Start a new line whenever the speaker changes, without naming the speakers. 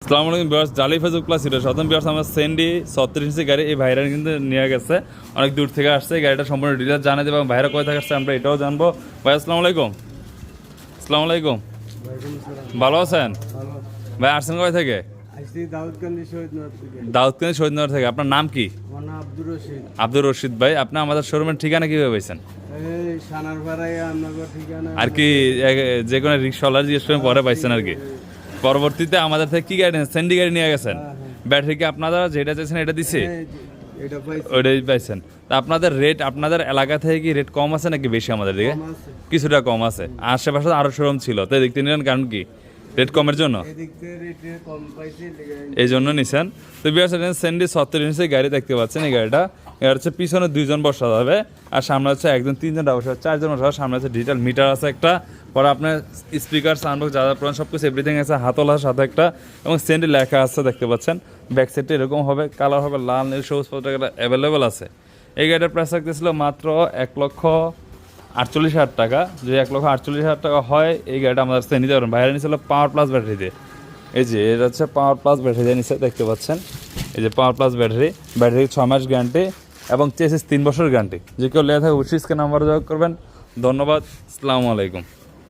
আসসালামু আলাইকুম বিয়ার্স, জালি ফেসবুক প্লাস হিরো সতম বিয়ার্স, আমার সেন্ডি 36 ইঞ্চি গাড়ি। এই ভাইরা কিন্তু নিয়ে গেছে, অনেক দূর থেকে আসছে। এই গাড়িটা সম্পূর্ণ ডিটেলস জানিয়ে দেবো এবং ভাইরা কোথা থেকে আসছে আমরা এটাও জানবো। ভাই আসসালামু আলাইকুম। আসসালামু আলাইকুম, ভালো আছেন? ভাই আসছেন কোথা থেকে? দাউদকান্দি শহীদনগর থেকে। আপনার নাম কি? আব্দুর রশিদ ভাই। আপনি আমাদের শোরুমের ঠিকানা কিভাবে পাইছেন? আর কি যে কোনো রিক্সাওয়ালার জিজ্ঞেস করে পরে পাইছেন আর কি। পরবর্তীতে আমাদের থেকে কি গাড়ি নিয়েছেন? সেন্ডি গাড়ি নিয়ে গেছেন। ব্যাটারি কি আপনারা যেটা চাইছেন এটা দিছে? ওইটাই পাইছেন। তা আপনাদের রেট, আপনাদের এলাকা থেকে কি রেট কম আছে নাকি বেশি? আমাদের দিকে কিছুটা কম আছে। আশেপাশে আরো শোরুম ছিল, তো দেখতে নিলেন কারণ কি রেট কমের জন্য, এই জন্য নিছেন। তো বিয়ার্স সেন্ডি 36 ইঞ্চি গাড়ি দেখতে পাচ্ছেন। এই গাড়িটা এটা হচ্ছে পিছনে 2 জন বসা যাবে, আর সামনে হচ্ছে একজন 3জন বসা, 4জন বসা। সামনে হচ্ছে ডিজিটাল মিটার আছে একটা, পরে আপনার স্পিকার, সাউন্ডবক্স যা যা প্রয়োজন সব কিছু এভরিথিং আছে। হাতলার সাথে একটা, এবং সেন্ডি লেখা আছে দেখতে পাচ্ছেন। ব্যাক সাইডটা এরকম হবে, কালার হবে লাল, নীল, সবুজ পতাকা অ্যাভেলেবেল আছে। এই গাড়িটার প্রাইস রাখতেছিল মাত্র 1,48,000 টাকা। যদি 1,48,000 টাকা হয় এই গাড়িটা আমাদের কাছে নিতে পারেন। বাইরে নিয়েছিল পাওয়ার প্লাস ব্যাটারি দিয়ে। এই যে এটা হচ্ছে পাওয়ার প্লাস ব্যাটারি দিয়ে নিচে দেখতে পাচ্ছেন। এই যে পাওয়ার প্লাস ব্যাটারি, 6 মাস গ্যারান্টি এবং চেসিস 3 বছর গ্যারান্টি। যে কেউ লেগে থাকে অবশ্যই স্ক্রিনে নাম্বার যোগাযোগ করবেন। ধন্যবাদ, আসসালামু আলাইকুম।